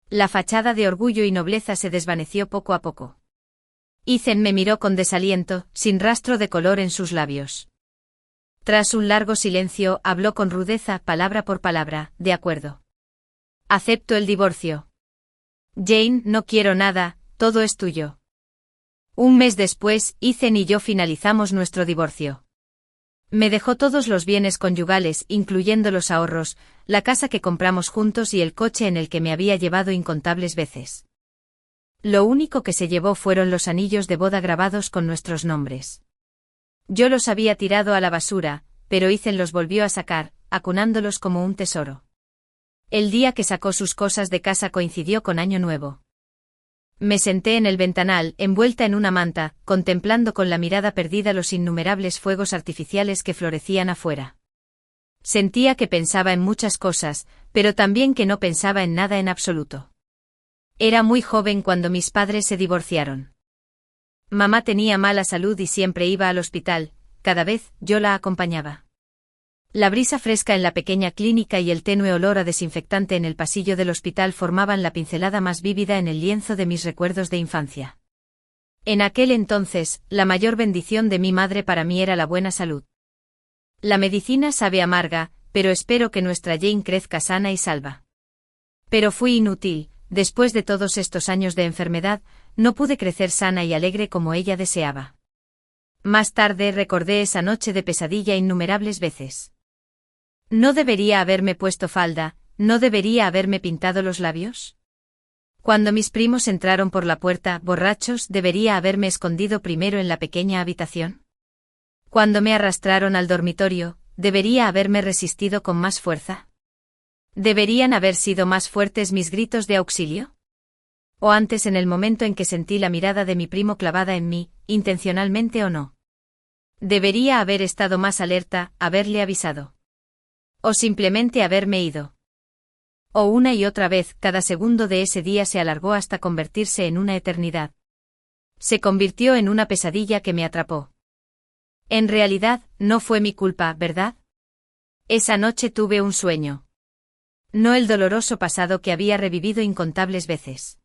La fachada de orgullo y nobleza se desvaneció poco a poco. Ethan me miró con desaliento, sin rastro de color en sus labios. Tras un largo silencio, habló con rudeza, palabra por palabra, de acuerdo. Acepto el divorcio. Jane, no quiero nada, todo es tuyo. Un mes después, Ethan y yo finalizamos nuestro divorcio. Me dejó todos los bienes conyugales, incluyendo los ahorros, la casa que compramos juntos y el coche en el que me había llevado incontables veces. Lo único que se llevó fueron los anillos de boda grabados con nuestros nombres. Yo los había tirado a la basura, pero Ethan los volvió a sacar, acunándolos como un tesoro. El día que sacó sus cosas de casa coincidió con Año Nuevo. Me senté en el ventanal, envuelta en una manta, contemplando con la mirada perdida los innumerables fuegos artificiales que florecían afuera. Sentía que pensaba en muchas cosas, pero también que no pensaba en nada en absoluto. Era muy joven cuando mis padres se divorciaron. Mamá tenía mala salud y siempre iba al hospital, cada vez yo la acompañaba. La brisa fresca en la pequeña clínica y el tenue olor a desinfectante en el pasillo del hospital formaban la pincelada más vívida en el lienzo de mis recuerdos de infancia. En aquel entonces, la mayor bendición de mi madre para mí era la buena salud. La medicina sabe amarga, pero espero que nuestra Jane crezca sana y salva. Pero fui inútil, después de todos estos años de enfermedad, no pude crecer sana y alegre como ella deseaba. Más tarde recordé esa noche de pesadilla innumerables veces. ¿No debería haberme puesto falda? ¿No debería haberme pintado los labios? Cuando mis primos entraron por la puerta, borrachos, ¿debería haberme escondido primero en la pequeña habitación? Cuando me arrastraron al dormitorio, ¿debería haberme resistido con más fuerza? ¿Deberían haber sido más fuertes mis gritos de auxilio? ¿O antes en el momento en que sentí la mirada de mi primo clavada en mí, intencionalmente o no? ¿Debería haber estado más alerta, haberle avisado? ¿O simplemente haberme ido? O una y otra vez, cada segundo de ese día se alargó hasta convertirse en una eternidad. Se convirtió en una pesadilla que me atrapó. En realidad, no fue mi culpa, ¿verdad? Esa noche tuve un sueño. No el doloroso pasado que había revivido incontables veces.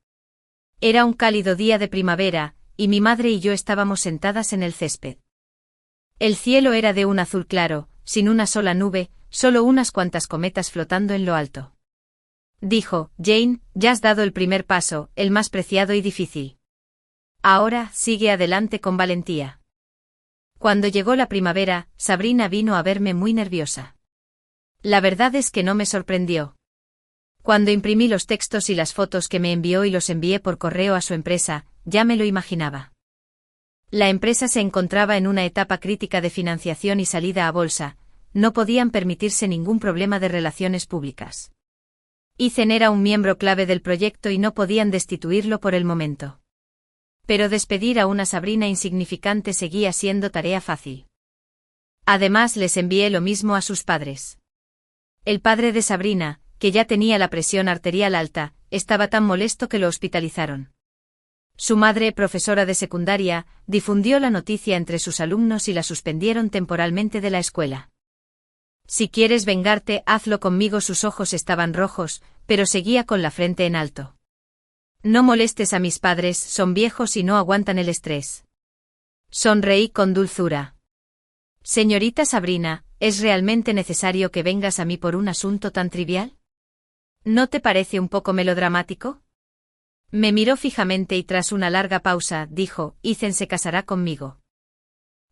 Era un cálido día de primavera, y mi madre y yo estábamos sentadas en el césped. El cielo era de un azul claro, sin una sola nube, solo unas cuantas cometas flotando en lo alto. Dijo, Jane, ya has dado el primer paso, el más preciado y difícil. Ahora, sigue adelante con valentía. Cuando llegó la primavera, Sabrina vino a verme muy nerviosa. La verdad es que no me sorprendió. Cuando imprimí los textos y las fotos que me envió y los envié por correo a su empresa, ya me lo imaginaba. La empresa se encontraba en una etapa crítica de financiación y salida a bolsa, no podían permitirse ningún problema de relaciones públicas. Ethan era un miembro clave del proyecto y no podían destituirlo por el momento. Pero despedir a una Sabrina insignificante seguía siendo tarea fácil. Además les envié lo mismo a sus padres. El padre de Sabrina, que ya tenía la presión arterial alta, estaba tan molesto que lo hospitalizaron. Su madre, profesora de secundaria, difundió la noticia entre sus alumnos y la suspendieron temporalmente de la escuela. Si quieres vengarte, hazlo conmigo. Sus ojos estaban rojos, pero seguía con la frente en alto. No molestes a mis padres, son viejos y no aguantan el estrés. Sonreí con dulzura. Señorita Sabrina, ¿es realmente necesario que vengas a mí por un asunto tan trivial? ¿No te parece un poco melodramático? Me miró fijamente y tras una larga pausa, dijo, Ethan se casará conmigo.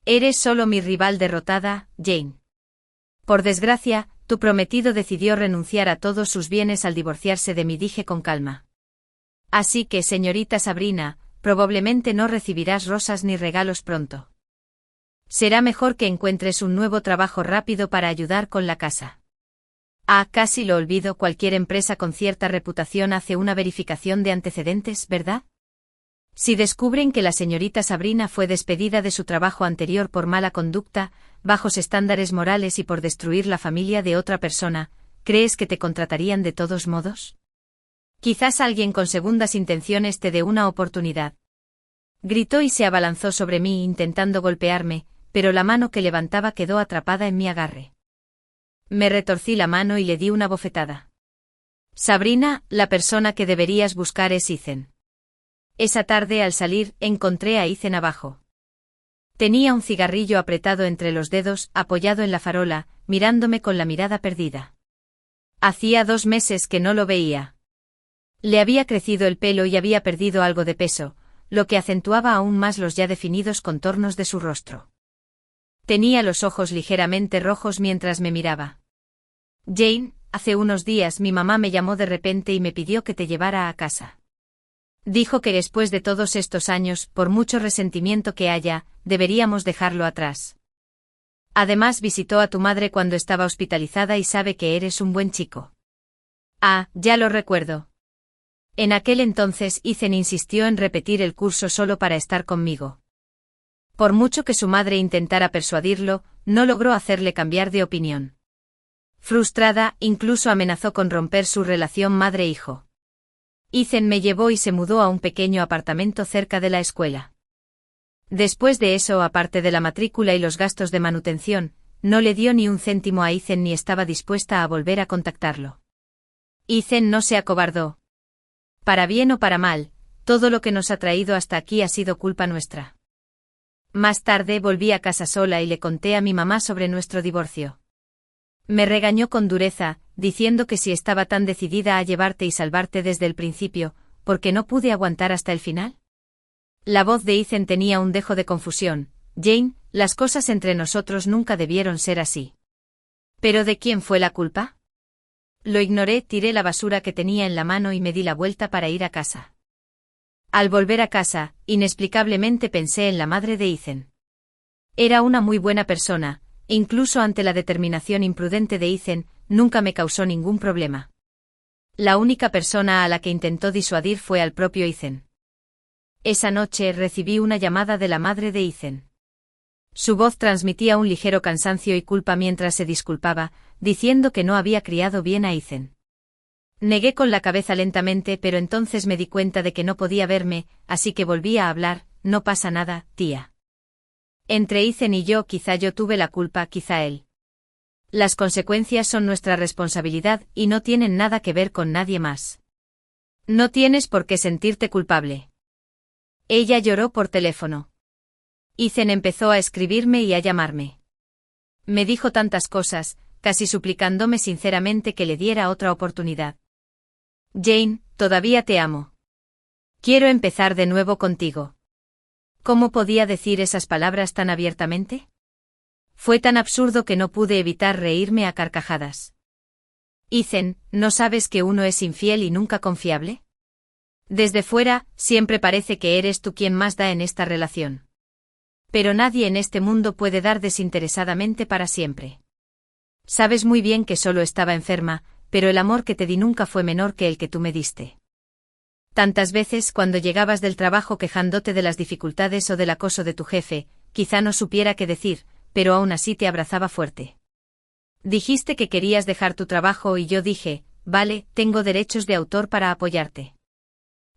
Eres solo mi rival derrotada, Jane. Por desgracia, tu prometido decidió renunciar a todos sus bienes al divorciarse de mí, dije con calma. Así que, señorita Sabrina, probablemente no recibirás rosas ni regalos pronto. Será mejor que encuentres un nuevo trabajo rápido para ayudar con la casa. Ah, casi lo olvido, cualquier empresa con cierta reputación hace una verificación de antecedentes, ¿verdad? Si descubren que la señorita Sabrina fue despedida de su trabajo anterior por mala conducta, bajos estándares morales y por destruir la familia de otra persona, ¿crees que te contratarían de todos modos? Quizás alguien con segundas intenciones te dé una oportunidad. Gritó y se abalanzó sobre mí intentando golpearme, pero la mano que levantaba quedó atrapada en mi agarre. Me retorcí la mano y le di una bofetada. Sabrina, la persona que deberías buscar es Ethan. Esa tarde al salir, encontré a Ethan abajo. Tenía un cigarrillo apretado entre los dedos, apoyado en la farola, mirándome con la mirada perdida. Hacía 2 meses que no lo veía. Le había crecido el pelo y había perdido algo de peso, lo que acentuaba aún más los ya definidos contornos de su rostro. Tenía los ojos ligeramente rojos mientras me miraba. Jane, hace unos días mi mamá me llamó de repente y me pidió que te llevara a casa. Dijo que después de todos estos años, por mucho resentimiento que haya, deberíamos dejarlo atrás. Además visitó a tu madre cuando estaba hospitalizada y sabe que eres un buen chico. Ah, ya lo recuerdo. En aquel entonces Ethan insistió en repetir el curso solo para estar conmigo. Por mucho que su madre intentara persuadirlo, no logró hacerle cambiar de opinión. Frustrada, incluso amenazó con romper su relación madre-hijo. Ethan me llevó y se mudó a un pequeño apartamento cerca de la escuela. Después de eso, aparte de la matrícula y los gastos de manutención, no le dio ni un céntimo a Ethan ni estaba dispuesta a volver a contactarlo. Ethan no se acobardó. Para bien o para mal, todo lo que nos ha traído hasta aquí ha sido culpa nuestra. Más tarde volví a casa sola y le conté a mi mamá sobre nuestro divorcio. Me regañó con dureza, diciendo que si estaba tan decidida a llevarte y salvarte desde el principio, ¿por qué no pude aguantar hasta el final? La voz de Ethan tenía un dejo de confusión. Jane, las cosas entre nosotros nunca debieron ser así. ¿Pero de quién fue la culpa? Lo ignoré, tiré la basura que tenía en la mano y me di la vuelta para ir a casa. Al volver a casa, inexplicablemente pensé en la madre de Ethan. Era una muy buena persona, e incluso ante la determinación imprudente de Ethan, nunca me causó ningún problema. La única persona a la que intentó disuadir fue al propio Ethan. Esa noche recibí una llamada de la madre de Ethan. Su voz transmitía un ligero cansancio y culpa mientras se disculpaba, diciendo que no había criado bien a Ethan. Negué con la cabeza lentamente, pero entonces me di cuenta de que no podía verme, así que volví a hablar. No pasa nada, tía. Entre Ethan y yo, quizá yo tuve la culpa, quizá él. Las consecuencias son nuestra responsabilidad y no tienen nada que ver con nadie más. No tienes por qué sentirte culpable. Ella lloró por teléfono. Ethan empezó a escribirme y a llamarme. Me dijo tantas cosas, casi suplicándome sinceramente que le diera otra oportunidad. Jane, todavía te amo. Quiero empezar de nuevo contigo. ¿Cómo podía decir esas palabras tan abiertamente? Fue tan absurdo que no pude evitar reírme a carcajadas. Ethan, ¿no sabes que uno es infiel y nunca confiable? Desde fuera, siempre parece que eres tú quien más da en esta relación. Pero nadie en este mundo puede dar desinteresadamente para siempre. Sabes muy bien que solo estaba enferma, pero el amor que te di nunca fue menor que el que tú me diste. Tantas veces cuando llegabas del trabajo quejándote de las dificultades o del acoso de tu jefe, quizá no supiera qué decir, pero aún así te abrazaba fuerte. Dijiste que querías dejar tu trabajo y yo dije, vale, tengo derechos de autor para apoyarte.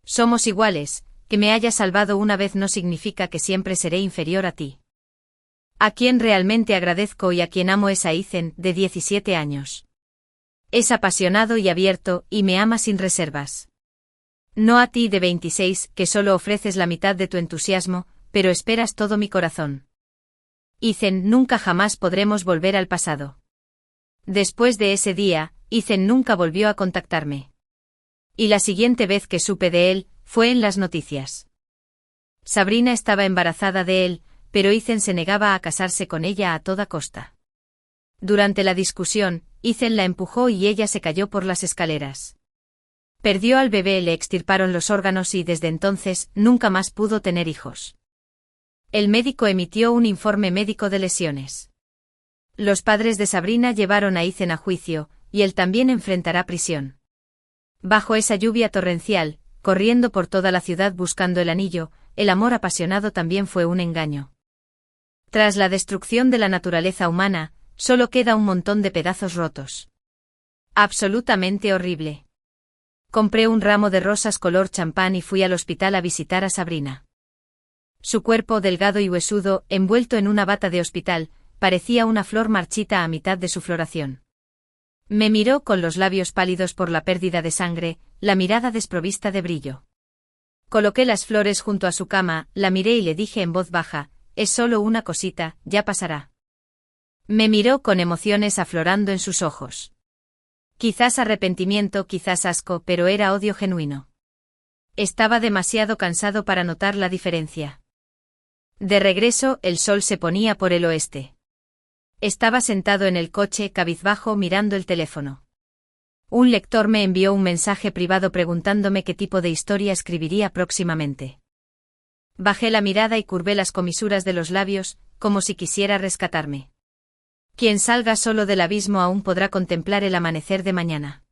Somos iguales, que me hayas salvado una vez no significa que siempre seré inferior a ti. A quien realmente agradezco y a quien amo es a Ethan, de 17 años. Es apasionado y abierto, y me ama sin reservas. No a ti de 26, que solo ofreces la mitad de tu entusiasmo, pero esperas todo mi corazón. Ethan, nunca jamás podremos volver al pasado. Después de ese día, Ethan nunca volvió a contactarme. Y la siguiente vez que supe de él, fue en las noticias. Sabrina estaba embarazada de él, pero Ethan se negaba a casarse con ella a toda costa. Durante la discusión, Ethan la empujó y ella se cayó por las escaleras. Perdió al bebé, le extirparon los órganos y desde entonces nunca más pudo tener hijos. El médico emitió un informe médico de lesiones. Los padres de Sabrina llevaron a Ethan a juicio, y él también enfrentará prisión. Bajo esa lluvia torrencial, corriendo por toda la ciudad buscando el anillo, el amor apasionado también fue un engaño. Tras la destrucción de la naturaleza humana, solo queda un montón de pedazos rotos. Absolutamente horrible. Compré un ramo de rosas color champán y fui al hospital a visitar a Sabrina. Su cuerpo delgado y huesudo, envuelto en una bata de hospital, parecía una flor marchita a mitad de su floración. Me miró con los labios pálidos por la pérdida de sangre, la mirada desprovista de brillo. Coloqué las flores junto a su cama, la miré y le dije en voz baja, es solo una cosita, ya pasará. Me miró con emociones aflorando en sus ojos. Quizás arrepentimiento, quizás asco, pero era odio genuino. Estaba demasiado cansado para notar la diferencia. De regreso, el sol se ponía por el oeste. Estaba sentado en el coche, cabizbajo, mirando el teléfono. Un lector me envió un mensaje privado preguntándome qué tipo de historia escribiría próximamente. Bajé la mirada y curvé las comisuras de los labios, como si quisiera rescatarme. Quien salga solo del abismo aún podrá contemplar el amanecer de mañana.